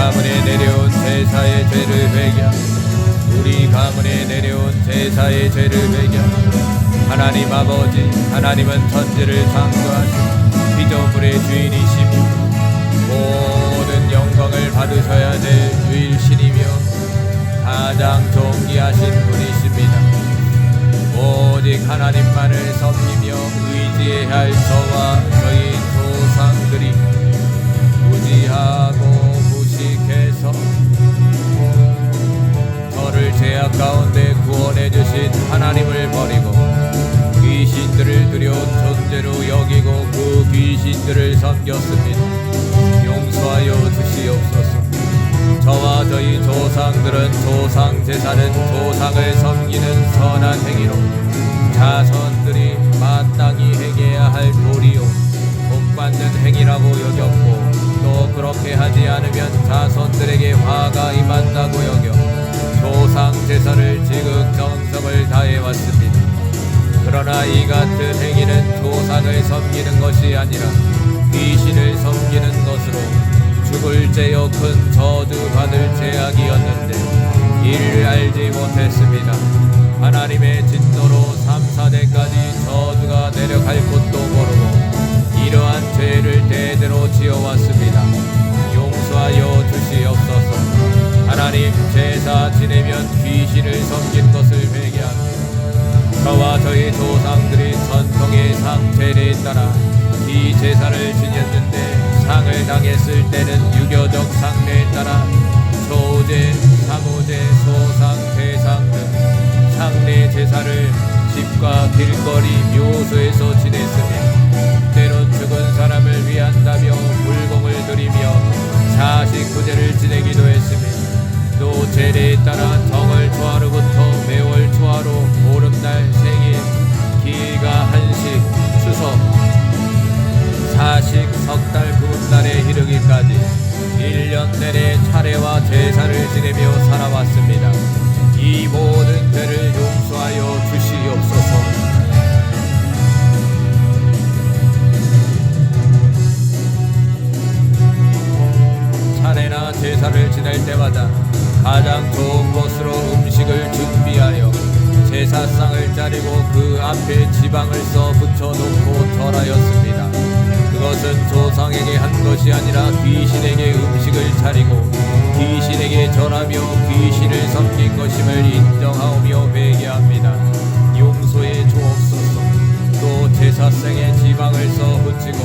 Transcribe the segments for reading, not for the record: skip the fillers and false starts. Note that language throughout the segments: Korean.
가문에 내려온 제사의 죄를 회개하며 우리 가문에 내려온 제사의 죄를 회개하며 하나님 아버지, 하나님은 천지를 창조하신 피조물의 주인이시며 모든 영광을 받으셔야 될 유일신이며 가장 존귀하신 분이십니다. 오직 하나님만을 섬기며 의지해야 할 저와 저희 조상들이 무지하고 무식해서 저를 죄악 가운데 구원해 주신 하나님을 버리고 귀신들을 두려운 존재로 여기고 그 귀신들을 섬겼습니다. 용서하여 주시옵소서. 저와 저희 조상들은 조상 제사는 조상을 섬기는 선한 행위로 자손들이 마땅히 행해야 할 도리요 복받는 행위라고 여겼고 또 그렇게 하지 않으면 자손들에게 화가 임한다고 여겨 조상 제사를 지극정성을 다해왔습니다. 그러나 이 같은 행위는 조상을 섬기는 것이 아니라 귀신을 섬기는 것으로 죽을 죄여 큰 저주받을 죄악이었는데 이를 알지 못했습니다. 하나님의 진노로 3,4대까지 저주가 내려갈 곳도 모르고 이러한 죄를 대대로 지어왔습니다. 용서하여 주시옵소서. 하나님 제사 지내면 귀신을 섬긴 것을 회개합니다. 저와 저희 조상들이 전통의 상제례에 따라 이 제사를 지녔는데 상을 당했을 때는 유교적 상례에 따라 초제, 사무제, 소상, 대상 등 상례 제사를 집과 길거리, 묘소에서 지냈으며 때론 죽은 사람을 위한다며 물공을 드리며 사식구제를 지내기도 했으며 또 제례에 따라 정월 초하루부터 매월 초하루, 보름날, 생일, 기가, 한식, 추석, 사식, 석달, 구운날에 이르기까지 1년 내내 차례와 제사를 지내며 살아왔습니다. 이 모든 죄를 용서하여 주시옵소서. 차례나 제사를 지낼 때마다 가장 좋은 것으로 음식을 준비하여 제사상을 차리고 그 앞에 지방을 써 붙여놓고 절하였습니다. 그것은 조상에게 한 것이 아니라 귀신에게 음식을 차리고 귀신에게 절하며 귀신을 섬긴 것임을 인정하오며 회개합니다. 용서해 주옵소서. 또 제사상에 지방을 써 붙이고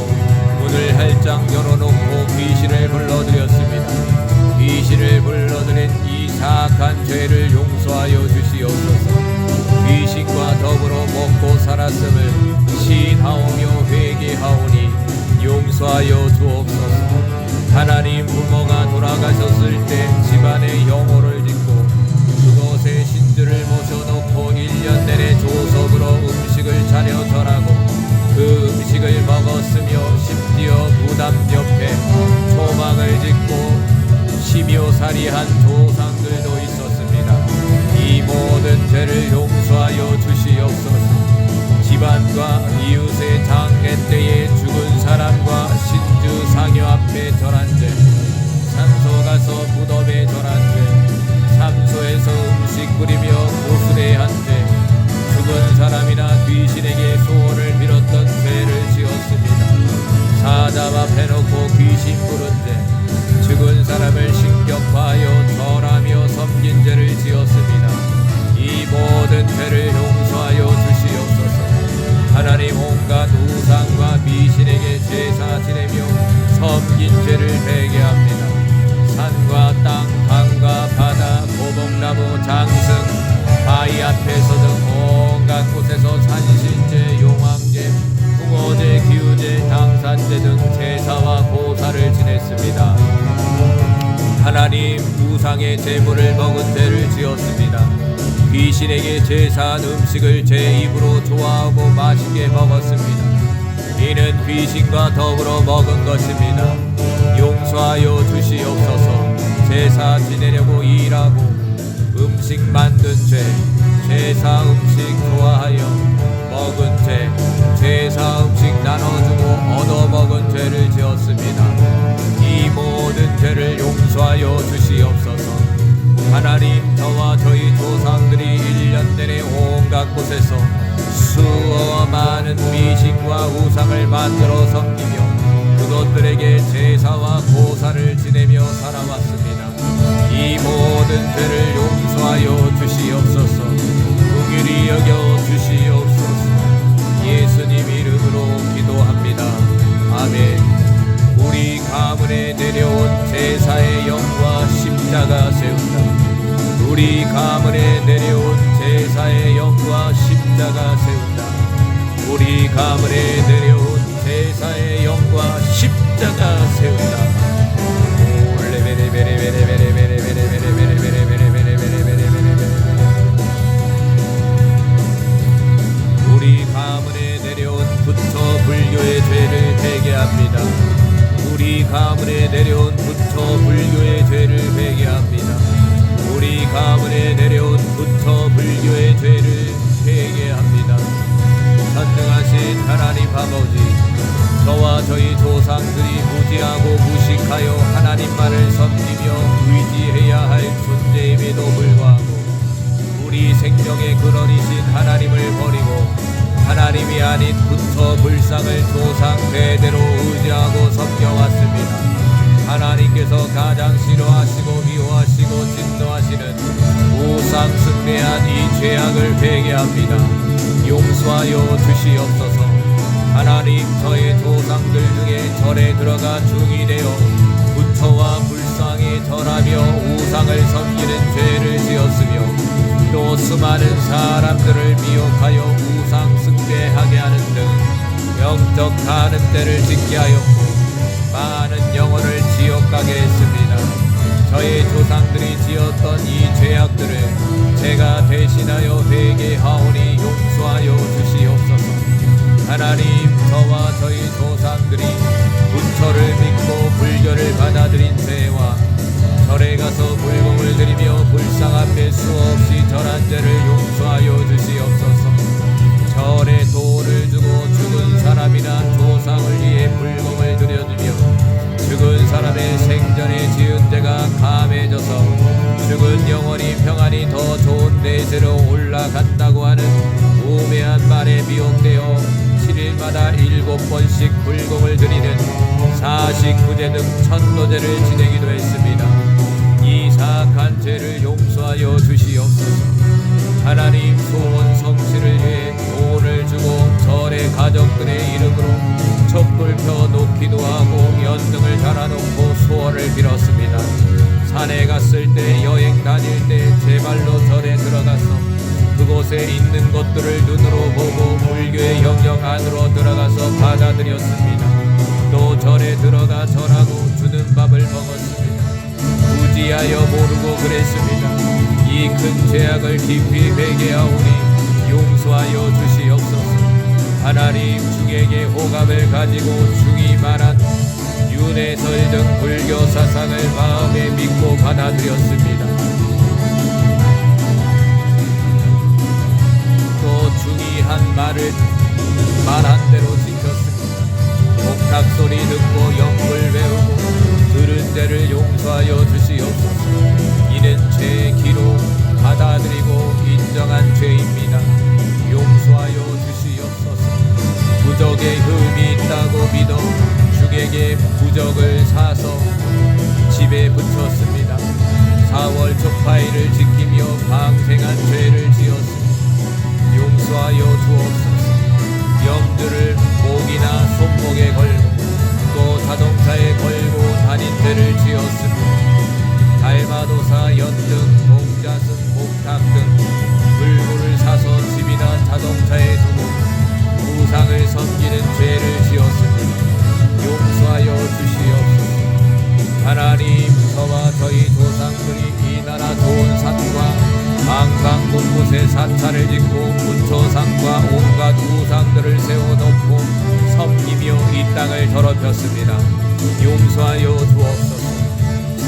문을 활짝 열어놓고 귀신을 불러들였습니다. 귀신을 불러들인 이 사악한 죄를 용서하여 주시옵소서. 귀신과 더불어 먹고 살았음을 시인하오며 회개하오니 용서하여 주옵소서. 하나님 부모가 돌아가셨을 때 집안에 영호를 짓고 그곳에 신들을 모셔놓고 1년 내내 조석으로 음식을 차려 절하고 그 음식을 먹었으며 심지어 무덤 옆에 초막을 짓고 시묘살이한 조상들도 있었습니다. 이 모든 죄를 용서하여 주시옵소서. 집안과 이웃의 장례 때에 죽은 사람과 신주 상여 앞에 절한 죄, 산소 가서 무덤에 절한 죄, 삼소에서 음식 뿌리며 고술해한 죄, 죽은 사람이나 귀신에게 소원을 빌었던 죄를 지었습니다. 사자 앞에 놓고 귀신 부른 죄, 죽은 사람을 신격화하여 절하며 섬긴 죄를 지었습니다. 이 모든 죄를 용서하여 주시옵소서. 하나님 온갖 우상과 미신에게 제사 지내며 섬긴 죄를 회개합니다. 산과 땅, 강과 바다, 고목나무, 장승, 바위 앞에서 등 온갖 곳에서 산신제, 용왕제, 풍어제, 기우제, 당산제 등 제사와 고사를 지냈습니다. 하나님 우상의 제물을 먹은 죄를 지었습니다. 귀신에게 제사한 음식을 제 입으로 좋아하고 맛있게 먹었습니다. 이는 귀신과 더불어 먹은 것입니다. 용서하여 주시옵소서. 제사 지내려고 일하고 음식 만든 죄, 제사 음식 좋아하여 먹은 죄, 제사 음식 나눠주고 얻어먹은 죄를 지었습니다. 이 모든 죄를 용서하여 용서하여 주시옵소서. 하나님, 저와 저희 조상들이 1년 내내 온갖 곳에서 수와 많은 미신과 우상을 만들어 섬기며 그것들에게 제사와 고사를 지내며 살아왔습니다. 이 모든 죄를 용서하여 주시옵소서. 긍휼히 여겨 주시옵소서. 예수님 이름으로 기도합니다. 아멘. 우리 가문에 내려온 제사의 영과 십자가 세운다. 우리 가문에 내려온 제사의 영과 십자가 세운다. 우리 가문에 내려온 제사의 영과 십자가 세운다. 우리 가문에 내려온 부처 불교의 죄를 회개합니다. 우리 가문에 내려온 부처 불교의 죄를 회개합니다. 우리 가문에 내려온 부처 불교의 죄를 회개합니다. 전능하신 하나님 아버지, 저와 저희 조상들이 무지하고 무식하여 하나님만을 섬기며 의지해야 할 존재임에도 불구하고 우리 생명의 근원이신 하나님을 버리고 하나님이 아닌 부처 불상을 조상 대대로 의지하고 섬겨왔습니다. 하나님께서 가장 싫어하시고 미워하시고 진노하시는 우상 숭배한 이 죄악을 회개합니다. 용서하여 주시옵소서. 하나님, 저의 조상들 중에 절에 들어가 중이 되어 부처와 불상에 절하며 우상을 섬기는 죄를 지었으며 또 수많은 사람들을 미혹하여 우상 숭배하게 하는 등 영적 가늠죄를 짓게 하였고 많은 영혼을 지옥 가게 했습니다. 저의 조상들이 지었던 이 죄악들을 제가 대신하여 회개하오니 용서하여 주시옵소서. 하나님, 저와 저희 조상들이 부처를 믿고 불교를 받아들인 죄와 절에 가서 불공을 드리며 불상 앞에 수없이 절한 죄를 용서하여 주시옵소서. 절에 도를 주고 죽은 사람이나 조상을 위해 불공을 드려주며 죽은 사람의 생전에 지은 죄가 감해져서 죽은 영혼이 평안히 더 좋은 대세로 올라간다고 하는 우매한 말에 미혹되어 7일마다 7번씩 불공을 드리는 사식구제 등 천도제를 지내기도 했습니다. 이 사악한 죄를 용서하여 주시옵소서. 하나님, 소원 성취를 위해 돈을 주고 절의 가족들의 이름으로 촛불 펴 놓기도 하고 연등을 달아놓고 소원을 빌었습니다. 산에 갔을 때, 여행 다닐 때 제발로 절에 들어가서 그곳에 있는 것들을 눈으로 보고 불교의 영역 안으로 들어가서 받아들였습니다. 또 절에 들어가 절하고 주는 밥을 먹었습니다. 무지하여 모르고 그랬습니다. 이 큰 죄악을 깊이 회개하오니 용서하여 주시옵소서. 하나님, 중에게 호감을 가지고 중이 말한 윤회설 등 불교 사상을 마음에 믿고 받아들였습니다. 또 중이 한 말을 말한 대로 지켰습니다. 목탁 소리 듣고 영불 배우고 들은 죄를 용서하여 주시옵소서. 이는 제 기로 받아들이고 인정한 죄입니다. 용서하여 주시옵소서. 부적에 흠이 있다고 믿어 죽에게 부적을 사서 집에 붙였습니다. 4월 초파일을 지키며 방생한 죄를 지었습니다. 용서하여 주옵소서. 염주를 목이나 손목에 걸고 또 자동차에 걸고 다닌 죄를 지었습니다. 달마도사, 연등, 동자승, 목탁 등 물건을 사서 집이나 자동차에 두고 우상을 섬기는 죄를 지었습니다. 용서하여 주시옵소서. 하나님, 저와 저희 조상들이 이 나라 좋은 산과 방방 곳곳에 사찰을 짓고 부처상과 온갖 우상들을 세워놓고 섬기며 이 땅을 더럽혔습니다. 용서하여 주옵소서.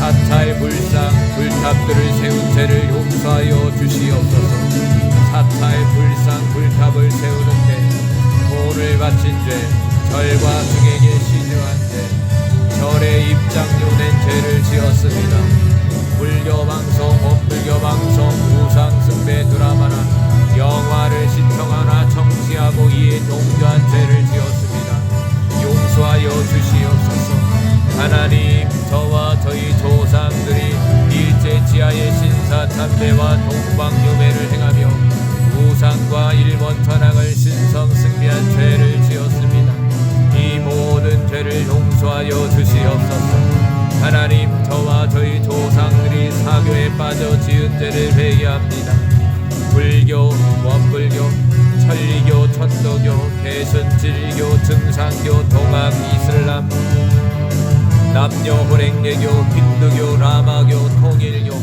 사찰, 불상, 불탑들을 세운 죄를 용서하여 주시옵소서. 사찰, 불상, 불탑을 세우는데 돈을 바친 죄, 절과 중에게 시주한 죄, 절에 입장료 낸 죄를 지었습니다. 불교방송, 원불교방송, 우상숭배 드라마나 영화를 시청하나 청취하고 이에 동조한 죄를 지었습니다. 용서하여 주시옵소서. 하나님, 저와 저희 조상들이 일제 지하의 신사참배와 동방요배를 행하며 우상과 일본 천황을 신성승리한 죄를 지었습니다. 이 모든 죄를 용서하여 주시옵소서. 하나님, 저와 저희 조상들이 사교에 빠져 지은 죄를 회개합니다. 불교, 원불교, 천리교, 천도교, 개신질교, 증상교, 동학, 이슬람, 남녀 혼행개교, 힌두교, 라마교, 통일교,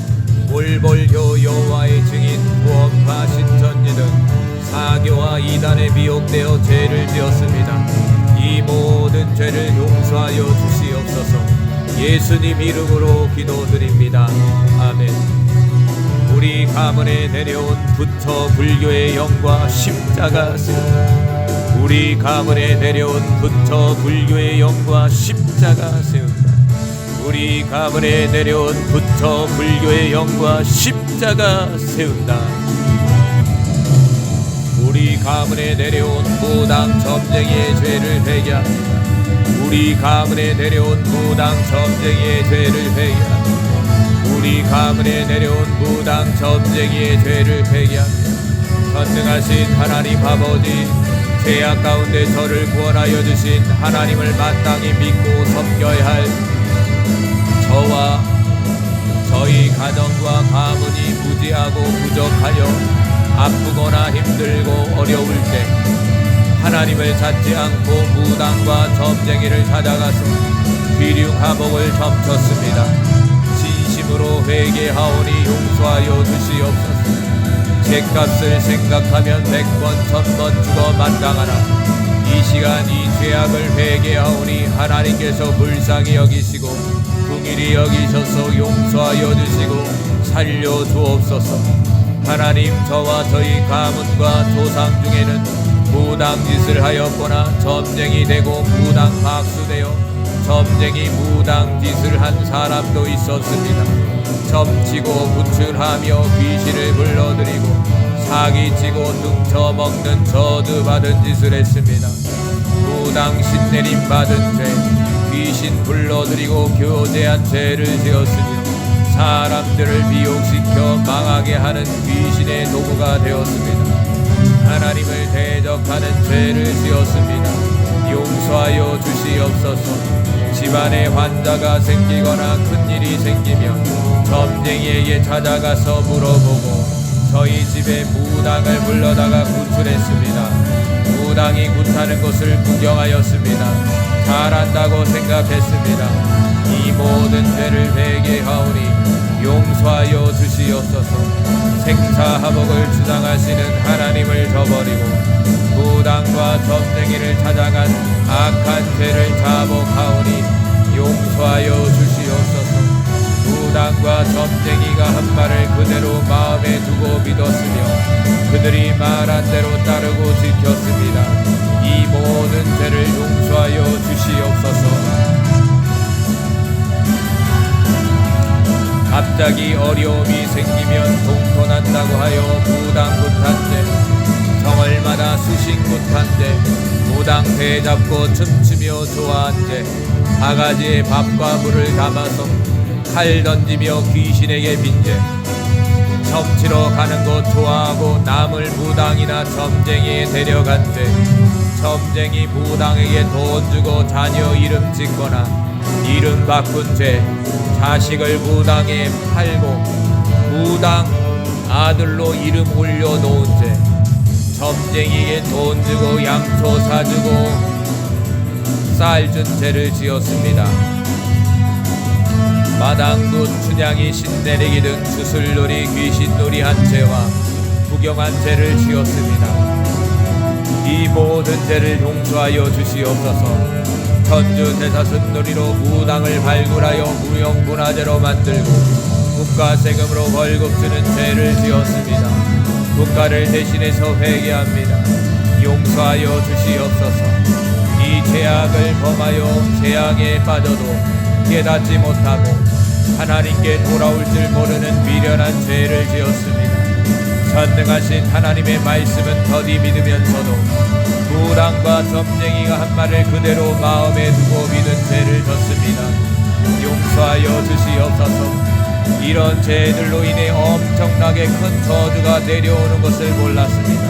몰볼교, 여호와의 증인, 구원파, 신천지 등 사교와 이단에 미혹되어 죄를 지었습니다. 이 모든 죄를 용서하여 주시옵소서. 예수님 이름으로 기도드립니다. 아멘. 우리 가문에 내려온 부처 불교의 영과 십자가 세운다. 우리 가문에 내려온 부처 불교의 영과 십자가 세운다. 우리 가문에 내려온 부처 불교의 영과 십자가 세운다. 우리 가문에 내려온 무당 점쟁이의 죄를 회개합니다. 우리 가문에 내려온 무당 점쟁이의 죄를 회개합니다. 우리 가문에 내려온 무당 점쟁이의 죄를 회개합니다. 전능하신 하나님 아버지, 죄악 가운데 저를 구원하여 주신 하나님을 마땅히 믿고 섬겨야 할 저와 저희 가정과 가문이 무지하고 부족하여 아프거나 힘들고 어려울 때 하나님을 찾지 않고 무당과 점쟁이를 찾아가서 비룡하복을 점쳤습니다. 진심으로 회개하오니 용서하여 주시옵소서. 죄값을 생각하면 100번 1000번 죽어 마땅하나 이 시간 이 죄악을 회개하오니 하나님께서 불쌍히 여기시고 긍휼히 여기셔서 용서하여 주시고 살려 주옵소서. 하나님, 저와 저희 가문과 조상 중에는 무당짓을 하였거나 점쟁이 되고 무당 박수되어 점쟁이 무당짓을 한 사람도 있었습니다. 점치고 구출하며 귀신을 불러들이고 사기치고 등쳐먹는 저주받은 짓을 했습니다. 무당 신내림 받은 죄, 귀신 불러들이고 교제한 죄를 지었으며 사람들을 미혹시켜 망하게 하는 귀신의 도구가 되었습니다. 하나님을 대적하는 죄를 지었습니다. 용서하여 주시옵소서. 집안에 환자가 생기거나 큰일이 생기면 점쟁이에게 찾아가서 물어보고 저희 집에 무당을 불러다가 구출했습니다. 무당이 굿하는 것을 구경하였습니다. 잘한다고 생각했습니다. 이 모든 죄를 회개하오니 용서하여 주시옵소서. 생사화복을 주장하시는 하나님을 저버리고 무당과 점쟁이를 찾아간 악한 죄를 자복하오니 용서하여 주시옵소서. 무당과 점쟁이가 한 말을 그대로 마음에 두고 믿었으며 그들이 말한 대로 따르고 지켰습니다. 이 모든 죄를 용서하여 주시옵소서. 갑자기 어려움이 생기면 동토난다고 하여 무당 굿한데 정월마다 수신 굿한데 무당 배 잡고 춤추며 좋아한데 바가지에 밥과 물을 담아서 칼 던지며 귀신에게 빈죄 점치러 가는 것 좋아하고 남을 무당이나 점쟁이에 데려간대 점쟁이 무당에게 돈 주고 자녀 이름 짓거나 이름 바꾼 죄 자식을 무당에 팔고 무당 아들로 이름 올려놓은 죄 점쟁이에게 돈 주고 양초 사주고 쌀 준 죄를 지었습니다. 마당굿 춘향이 신내리기 등 주술놀이 귀신놀이 한 죄와 구경한 죄를 지었습니다. 이 모든 죄를 용서하여 주시옵소서. 천주 대사순놀이로 무당을 발굴하여 무형문화재로 만들고 국가 세금으로 월급 주는 죄를 지었습니다. 국가를 대신해서 회개합니다. 용서하여 주시옵소서. 이 죄악을 범하여 재앙에 빠져도 깨닫지 못하고 하나님께 돌아올 줄 모르는 미련한 죄를 지었습니다. 전능하신 하나님의 말씀은 더디 믿으면서도 무당과 점쟁이가 한 말을 그대로 마음에 두고 믿은 죄를 졌습니다. 용서하여 주시옵소서. 이런 죄들로 인해 엄청나게 큰 저주가 내려오는 것을 몰랐습니다.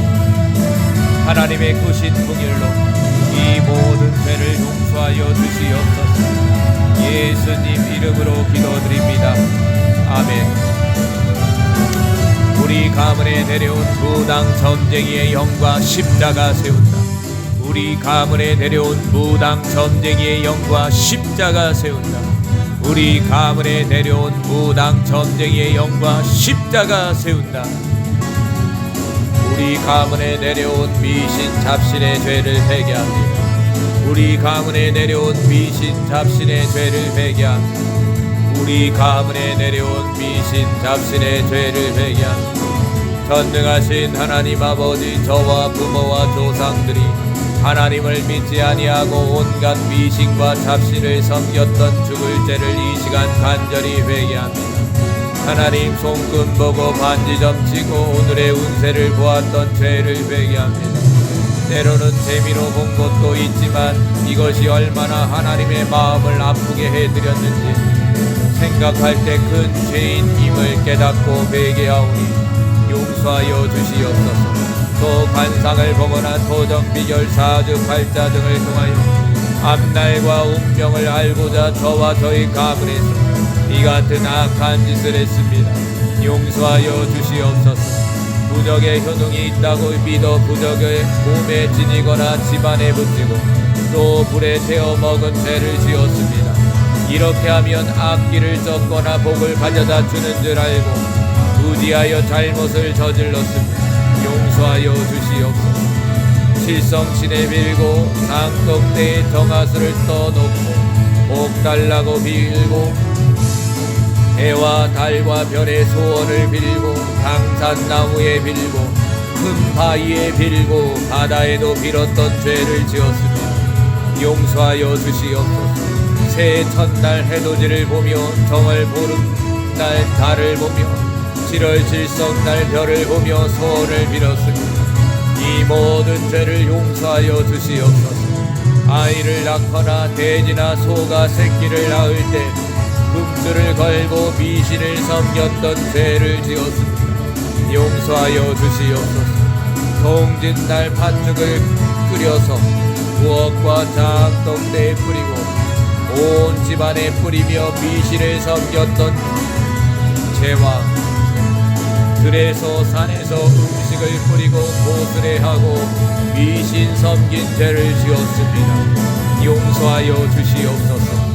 하나님의 크신 긍휼로 이 모든 죄를 용서하여 주시옵소서. 예수님 이름으로 기도드립니다. 아멘. 우리 가문에 내려온 무당 점쟁이의 영과 십자가 세운다. 우리 가문에 내려온 무당 점쟁이의 영과 십자가 세운다. 우리 가문에 내려온 무당 점쟁이의 영과 십자가 세운다. 우리 가문에 내려온 미신 잡신의 죄를 회개합니다. 우리 가문에 내려온 미신 잡신의 죄를 회개합니다. 우리 가문에 내려온 미신 잡신의 죄를 회개합니다. 전능하신 하나님 아버지, 저와 부모와 조상들이 하나님을 믿지 아니하고 온갖 미신과 잡신을 섬겼던 죽을 죄를 이 시간 간절히 회개합니다. 하나님 손금 보고 반지 점치고 오늘의 운세를 보았던 죄를 회개합니다. 때로는 재미로 본 것도 있지만 이것이 얼마나 하나님의 마음을 아프게 해드렸는지 생각할 때 큰 죄인임을 깨닫고 회개하오니 용서하여 주시옵소서. 또 관상을 보거나 토정 비결 사주팔자 등을 통하여 앞날과 운명을 알고자 저와 저희 가문에서 이 같은 악한 짓을 했습니다. 용서하여 주시옵소서. 부적의 효능이 있다고 믿어 부적의 몸에 지니거나 집안에 붙이고 또 불에 태워 먹은 죄를 지었습니다. 이렇게 하면 악기를 쫓거나 복을 가져다 주는 줄 알고 부지하여 잘못을 저질렀습니다. 용서하여 주시옵소서. 칠성신에 빌고 상떡대에 정화수를 떠놓고 복 달라고 빌고 해와 달과 별의 소원을 빌고 당산나무에 빌고 큰 바위에 빌고 바다에도 빌었던 죄를 지었습니다. 용서하여 주시옵소서. 새 첫날 해돋이를 보며 정월 보름날 달을 보며 7월 칠성날 별을 보며 소원을 빌었습니다. 이 모든 죄를 용서하여 주시옵소서. 아이를 낳거나 돼지나 소가 새끼를 낳을 때 금수를 걸고 미신을 섬겼던 죄를 지었습니다. 용서하여 주시옵소서. 동짓날 팥죽을 끓여서 부엌과 장독대에 뿌리고 온 집안에 뿌리며 미신을 섬겼던 죄와 들에서 산에서 음식을 뿌리고 보스레하고 미신 섬긴 죄를 지었습니다. 용서하여 주시옵소서.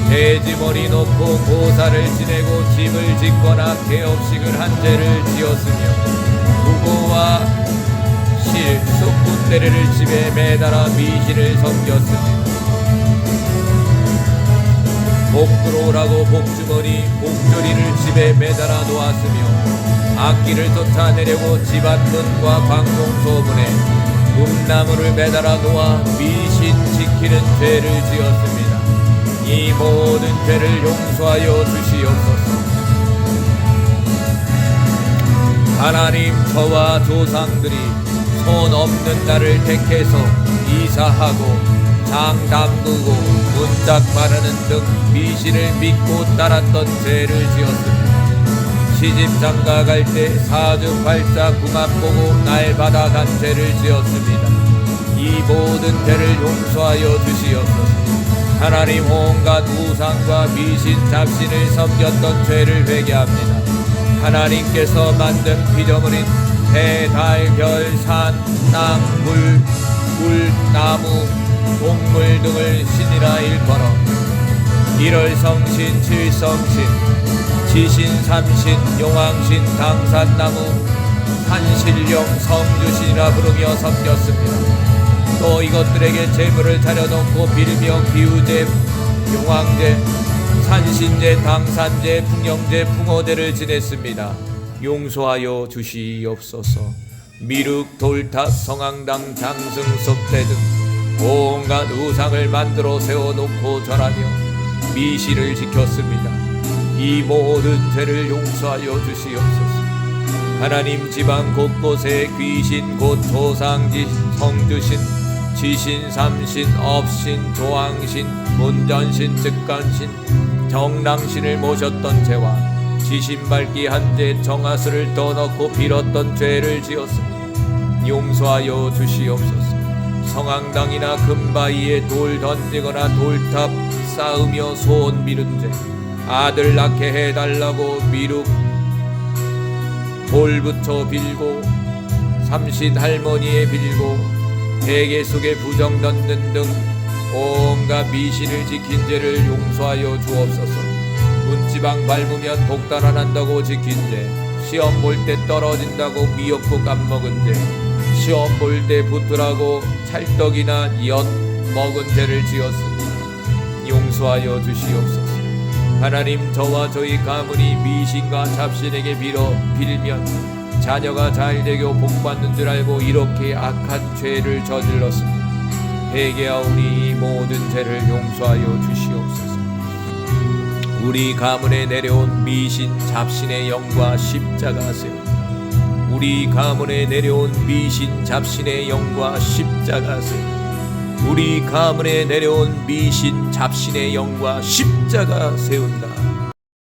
돼지 머리 놓고 보살을 지내고 집을 짓거나 개업식을 한 죄를 지었으며 부고와 실, 쑥분대를 집에 매달아 미신을 섬겼습니다. 복들어오라고 복주머니, 복조리를 집에 매달아 놓았으며 악기를 쫓아내려고 집안문과 방송소문에 음나무를 매달아 놓아 미신 지키는 죄를 지었습니다. 이 모든 죄를 용서하여 주시옵소서. 하나님, 저와 조상들이 손 없는 날을 택해서 이사하고 장 담그고 문짝 바르는 등 미신을 믿고 따랐던 죄를 지었습니다. 시집 장가 갈 때 사주팔자 궁합 보고 날 받아 간 죄를 지었습니다. 이 모든 죄를 용서하여 주시옵소서. 하나님, 온갖 우상과 미신 잡신을 섬겼던 죄를 회개합니다. 하나님께서 만든 피조물인 해, 달, 별, 산, 땅, 물, 나무, 동물 등을 신이라 일컬어 1월성신, 7성신, 지신, 삼신, 용왕신, 당산나무, 산신령, 성주신이라 부르며 섬겼습니다. 또 이것들에게 제물을 차려놓고 빌며 기우제, 용왕제, 산신제, 당산제, 풍영제, 풍어제를 지냈습니다. 용서하여 주시옵소서. 미륵, 돌탑, 성황당, 장승, 석대 등 온갖 우상을 만들어 세워놓고 절하며 미신을 지켰습니다. 이 모든 죄를 용서하여 주시옵소서. 하나님, 지방 곳곳에 귀신 곧 조상진, 성주신, 지신, 삼신, 업신, 조항신, 문전신, 즉간신, 정랑신을 모셨던 죄와 지신 밟기 한죄 정하스를 떠넣고 빌었던 죄를 지었습니다. 용서하여 주시옵소서. 성황당이나 금바위에 돌 던지거나 돌탑 쌓으며 소원 미룬 죄, 아들 낳게 해달라고 미룩 돌 붙여 빌고, 삼신 할머니에 빌고, 베개 속에 부정 넣는 등 온갖 미신을 지킨 죄를 용서하여 주옵소서. 문지방 밟으면 복달 안 한다고 지킨 죄, 시험 볼 때 떨어진다고 미역국 안 먹은 죄, 시험 볼 때 붙으라고 찰떡이나 엿 먹은 죄를 지었습니다. 용서하여 주시옵소서. 하나님, 저와 저희 가문이 미신과 잡신에게 빌면 자녀가 잘되고 복받는 줄 알고 이렇게 악한 죄를 저질렀습니다. 회개하오니 이 모든 죄를 용서하여 주시옵소서. 우리 가문에 내려온 미신 잡신의 영과 십자가 세운다. 우리 가문에 내려온 미신 잡신의 영과 십자가 세운다. 우리 가문에 내려온 미신 잡신의 영과 십자가 세운다.